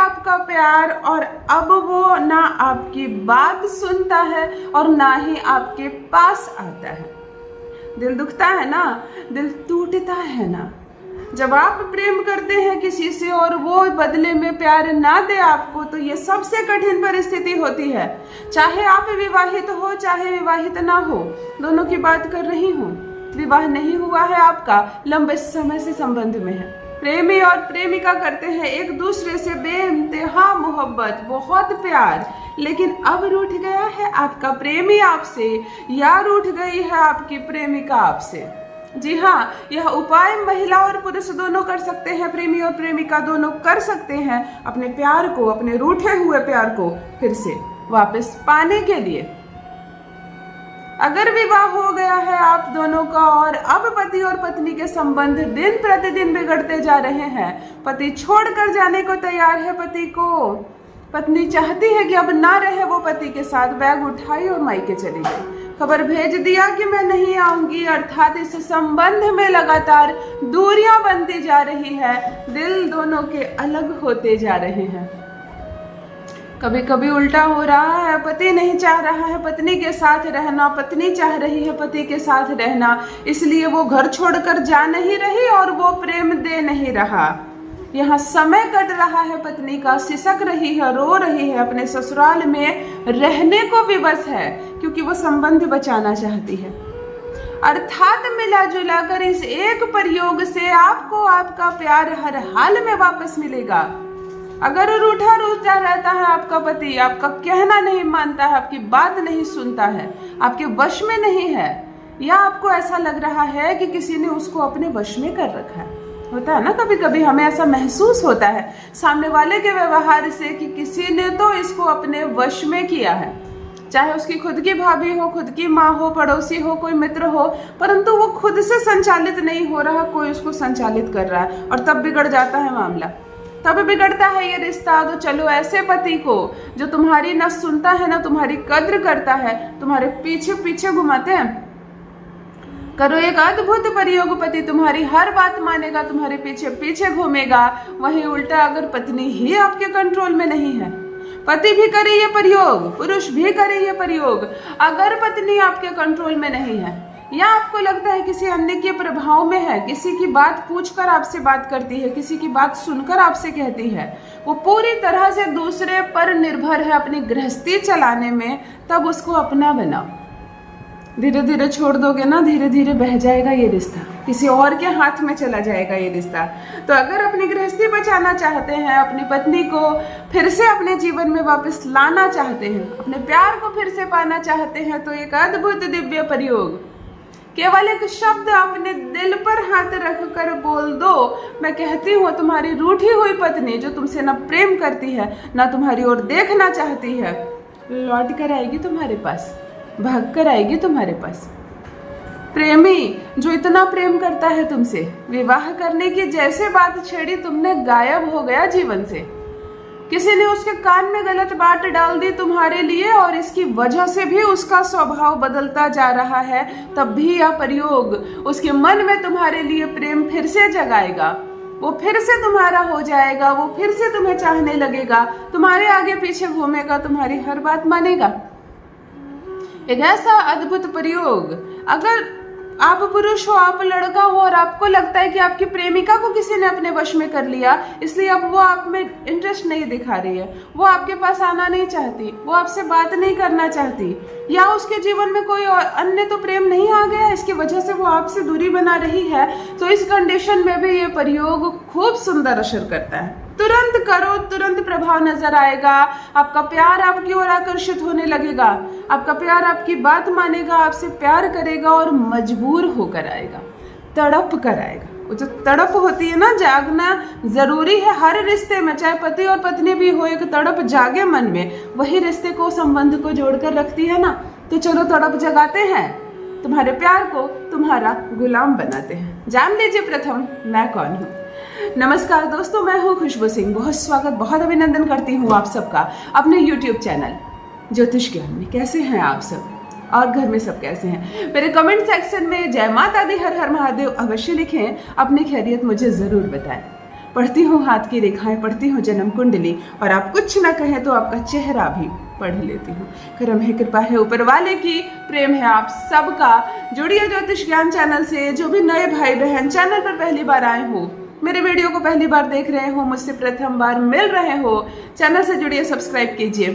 आपका प्यार, और अब वो ना आपकी बात सुनता है और ना ही आपके पास आता है। दिल दुखता है ना, दिल टूटता है ना, जब आप प्रेम करते हैं किसी से और वो बदले में प्यार ना दे आपको, तो ये सबसे कठिन परिस्थिति होती है। चाहे आप विवाहित हो चाहे विवाहित ना हो, दोनों की बात कर रही हूँ। विवाह नहीं हुआ है आपका, लंबे समय से संबंध में है, प्रेमी और प्रेमिका करते हैं एक दूसरे से बेइंतहा मोहब्बत, बहुत प्यार, लेकिन अब रूठ गया है आपका प्रेमी आपसे, या रूठ गई है आपकी प्रेमिका आपसे। जी हाँ, यह उपाय महिला और पुरुष दोनों कर सकते हैं, प्रेमी और प्रेमिका दोनों कर सकते हैं, अपने प्यार को, अपने रूठे हुए प्यार को फिर से वापस पाने के लिए। अगर विवाह हो गया है आप दोनों का और अब पति और पत्नी के संबंध दिन प्रतिदिन बिगड़ते जा रहे हैं, पति छोड़कर जाने को तैयार है पति को, पत्नी चाहती है कि अब ना रहे वो पति के साथ, बैग उठाई और मायके चली गई, खबर भेज दिया कि मैं नहीं आऊंगी, अर्थात इस संबंध में लगातार दूरियां बनती जा रही है, दिल दोनों के अलग होते जा रहे हैं। कभी कभी उल्टा हो रहा है, पति नहीं चाह रहा है पत्नी के साथ रहना, पत्नी चाह रही है पति के साथ रहना, इसलिए वो घर छोड़कर जा नहीं रही और वो प्रेम दे नहीं रहा। यहाँ समय कट रहा है, पत्नी का सिसक रही है, रो रही है, अपने ससुराल में रहने को विवश है, क्योंकि वो संबंध बचाना चाहती है। अर्थात मिला जुला कर इस एक प्रयोग से आपको आपका प्यार हर हाल में वापस मिलेगा। अगर रूठा रहता है आपका पति, आपका कहना नहीं मानता है, आपकी बात नहीं सुनता है, आपके वश में नहीं है, या आपको ऐसा लग रहा है कि किसी ने उसको अपने वश में कर रखा है, होता है ना, कभी कभी हमें ऐसा महसूस होता है सामने वाले के व्यवहार से कि किसी ने तो इसको अपने वश में किया है, चाहे उसकी खुद की भाभी हो, खुद की माँ हो, पड़ोसी हो, कोई मित्र हो, परंतु वो खुद से संचालित नहीं हो रहा, कोई उसको संचालित कर रहा है, और तब बिगड़ जाता है मामला, तब बिगड़ता है ये रिश्ता। तो चलो ऐसे पति को जो तुम्हारी न सुनता है ना तुम्हारी कद्र करता है, तुम्हारे पीछे पीछे घुमाते हैं, करो एक अद्भुत प्रयोग, पति तुम्हारी हर बात मानेगा, तुम्हारे पीछे पीछे घूमेगा। वहीं उल्टा अगर पत्नी ही आपके कंट्रोल में नहीं है, पति भी करे ये प्रयोग, पुरुष भी करे ये प्रयोग, अगर पत्नी आपके कंट्रोल में नहीं है, या आपको लगता है किसी अन्य के प्रभाव में है, किसी की बात पूछकर आपसे बात करती है, किसी की बात सुनकर आपसे कहती है, वो पूरी तरह से दूसरे पर निर्भर है अपनी गृहस्थी चलाने में, तब उसको अपना बनाओ। धीरे धीरे छोड़ दोगे ना, धीरे धीरे बह जाएगा ये रिश्ता, किसी और के हाथ में चला जाएगा ये रिश्ता। तो अगर अपनी गृहस्थी बचाना चाहते हैं, अपनी पत्नी को फिर से अपने जीवन में वापस लाना चाहते हैं, अपने प्यार को फिर से पाना चाहते हैं, तो एक अद्भुत दिव्य प्रयोग, केवल एक शब्द अपने दिल पर हाथ रखकर बोल दो, मैं कहती हूँ तुम्हारी रूठी हुई पत्नी जो तुमसे न प्रेम करती है न तुम्हारी ओर देखना चाहती है, लौट कर आएगी तुम्हारे पास, भाग कर आएगी तुम्हारे पास। प्रेमी जो इतना प्रेम करता है तुमसे, विवाह करने की जैसे बात छेड़ी तुमने गायब हो गया जीवन से, किसी ने उसके कान में गलत बात डाल दी तुम्हारे लिए और इसकी वजह से भी उसका स्वभाव बदलता जा रहा है, तब भी यह प्रयोग उसके मन में तुम्हारे लिए प्रेम फिर से जगाएगा, वो फिर से तुम्हारा हो जाएगा, वो फिर से तुम्हें चाहने लगेगा, तुम्हारे आगे पीछे घूमेगा, तुम्हारी हर बात मानेगा। एक ऐसा अद्भुत प्रयोग, अगर आप पुरुष हो, आप लड़का हो और आपको लगता है कि आपकी प्रेमिका को किसी ने अपने वश में कर लिया, इसलिए अब वो आप में इंटरेस्ट नहीं दिखा रही है, वो आपके पास आना नहीं चाहती, वो आपसे बात नहीं करना चाहती, या उसके जीवन में कोई और अन्य तो प्रेम नहीं आ गया, इसकी वजह से वो आपसे दूरी बना रही है, तो इस कंडीशन में भी ये प्रयोग खूब सुंदर असर करता है। तुरंत करो, तुरंत प्रभाव नजर आएगा, आपका प्यार आपकी ओर आकर्षित होने लगेगा, आपका प्यार आपकी बात मानेगा, आपसे प्यार करेगा और मजबूर होकर आएगा, तड़प कर आएगा। वो जो तड़प होती है ना, जागना जरूरी है हर रिश्ते में, चाहे पति और पत्नी भी हो, एक तड़प जागे मन में, वही रिश्ते को, संबंध को जोड़कर रखती है ना। तो चलो तड़प जगाते हैं, तुम्हारे प्यार को तुम्हारा गुलाम बनाते हैं। जान लीजिए प्रथम मैं कौन हूँ। नमस्कार दोस्तों, मैं हूँ खुशबू सिंह, बहुत स्वागत, बहुत अभिनंदन करती हूँ आप सबका अपने YouTube चैनल ज्योतिष ज्ञान में। कैसे हैं आप सब और घर में सब कैसे हैं? मेरे कमेंट सेक्शन में जय माता दी, हर हर महादेव अवश्य लिखें, अपनी खैरियत मुझे ज़रूर बताएं। पढ़ती हूँ हाथ की रेखाएं, पढ़ती हूँ जन्म कुंडली, और आप कुछ ना कहें तो आपका चेहरा भी पढ़ लेती हूँ। करम है, कृपा है ऊपर वाले की, प्रेम है आप सबका। जुड़िए ज्योतिष ज्ञान चैनल से। जो भी नए भाई बहन चैनल पर पहली बार आए हो, मेरे वीडियो को पहली बार देख रहे हो, मुझसे प्रथम बार मिल रहे हो, चैनल से जुड़िए, सब्सक्राइब कीजिए,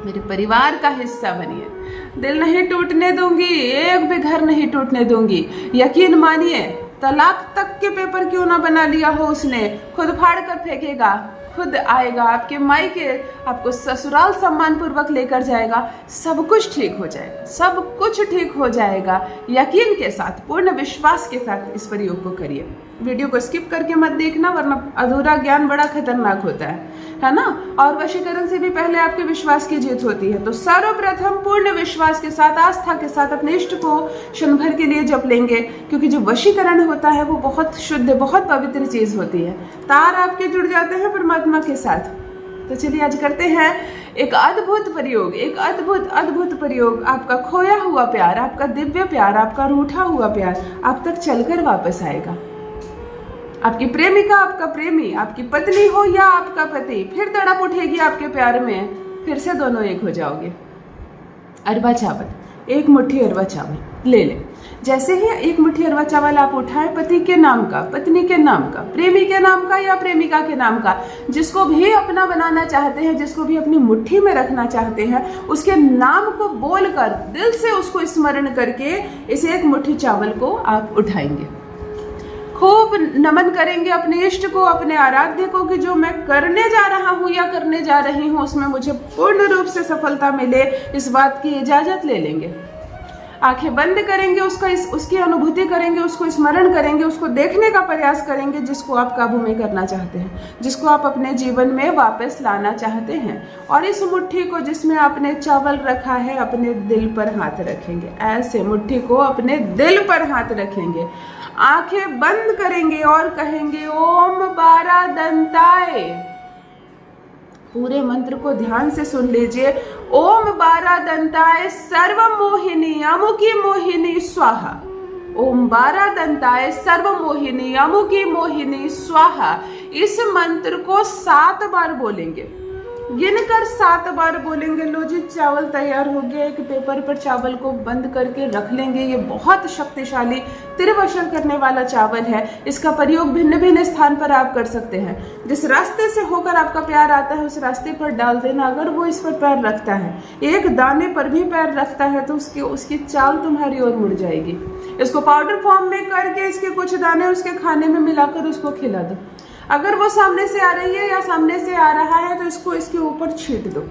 मेरे परिवार का हिस्सा बनिए। दिल नहीं टूटने दूंगी, एक भी घर नहीं टूटने दूंगी। यकीन मानिए, तलाक तक के पेपर क्यों ना बना लिया हो उसने, खुद फाड़ कर फेंकेगा, खुद आएगा आपके मायके, आपको ससुराल सम्मान पूर्वक लेकर जाएगा। सब कुछ ठीक हो जाएगा, सब कुछ ठीक हो जाएगा। यकीन के साथ, पूर्ण विश्वास के साथ इस प्रयोग को करिए। वीडियो को स्किप करके मत देखना, वरना अधूरा ज्ञान बड़ा खतरनाक होता है ना। और वशीकरण से भी पहले आपके विश्वास की जीत होती है। तो सर्वप्रथम पूर्ण विश्वास के साथ, आस्था के साथ अपने इष्ट को क्षण भर के लिए जप लेंगे, क्योंकि जो वशीकरण होता है वो बहुत शुद्ध, बहुत पवित्र चीज होती है। तार आपके जुड़ जाते हैं परमात्मा के साथ। तो चलिए आज करते हैं एक अद्भुत प्रयोग, एक अद्भुत प्रयोग। आपका खोया हुआ प्यार, आपका दिव्य प्यार, आपका रूठा हुआ प्यार आप तक चलकर वापस आएगा। आपकी प्रेमिका, आपका प्रेमी, आपकी पत्नी हो या आपका पति, फिर तड़प उठेगी आपके प्यार में, फिर से दोनों एक हो जाओगे। अरवा चावल, एक मुट्ठी अरवा चावल ले लें। जैसे ही एक मुट्ठी अरवा चावल आप उठाएं, पति के नाम का, पत्नी के नाम का, प्रेमी के नाम का या प्रेमिका के नाम का, जिसको भी अपना बनाना चाहते हैं, जिसको भी अपनी मुट्ठी में रखना चाहते हैं, उसके नाम को बोलकर, दिल से उसको स्मरण करके इस एक मुट्ठी चावल को आप उठाएंगे। खूब नमन करेंगे अपने इष्ट को, अपने आराध्य को, कि जो मैं करने जा रहा हूँ या करने जा रही हूँ उसमें मुझे पूर्ण रूप से सफलता मिले, इस बात की इजाजत ले लेंगे। आंखें बंद करेंगे, उसकी अनुभूति करेंगे, उसको स्मरण करेंगे, उसको देखने का प्रयास करेंगे, जिसको आप काबू में करना चाहते हैं, जिसको आप अपने जीवन में वापस लाना चाहते हैं। और इस मुट्ठी को जिसमें आपने चावल रखा है, अपने दिल पर हाथ रखेंगे। ऐसे मुट्ठी को अपने दिल पर हाथ रखेंगे, आंखें बंद करेंगे और कहेंगे ओम 12 दंताय। पूरे मंत्र को ध्यान से सुन लीजिए। ओम 12 दंताय सर्व मोहिनी अमुकी मोहिनी स्वाहा। ओम 12 दंताय सर्व मोहिनी अमुकी मोहिनी स्वाहा। इस मंत्र को 7 बार बोलेंगे, गिनकर 7 बार बोलेंगे। लो जी, चावल तैयार हो गया। एक पेपर पर चावल को बंद करके रख लेंगे। ये बहुत शक्तिशाली, त्रिवशन करने वाला चावल है। इसका प्रयोग भिन्न भिन्न स्थान पर आप कर सकते हैं। जिस रास्ते से होकर आपका प्यार आता है उस रास्ते पर डाल देना। अगर वो इस पर पैर रखता है, एक दाने पर भी पैर रखता है, तो उसकी चाल तुम्हारी ओर मुड़ जाएगी। इसको पाउडर फॉर्म में करके इसके कुछ दाने उसके खाने में मिलाकर उसको खिला दो। अगर वो सामने से आ रही है या सामने से आ रहा है तो इसको इसके ऊपर छींट दो।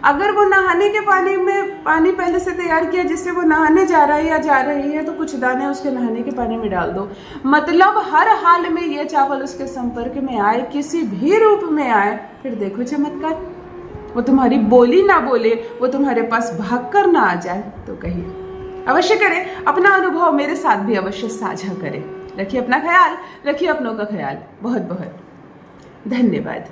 अगर वो नहाने के पानी में पानी पहले से तैयार किया जिससे वो नहाने जा रहा है या जा रही है, तो कुछ दाने उसके नहाने के पानी में डाल दो। मतलब हर हाल में ये चावल उसके संपर्क में आए, किसी भी रूप में आए, फिर देखो चमत्कार। वो तुम्हारी बोली ना बोले, वो तुम्हारे पास भाग कर ना आ जाए तो कहिए। अवश्य करें, अपना अनुभव मेरे साथ भी अवश्य साझा करें। रखिए अपना ख्याल, रखिए अपनों का ख्याल। बहुत बहुत धन्यवाद।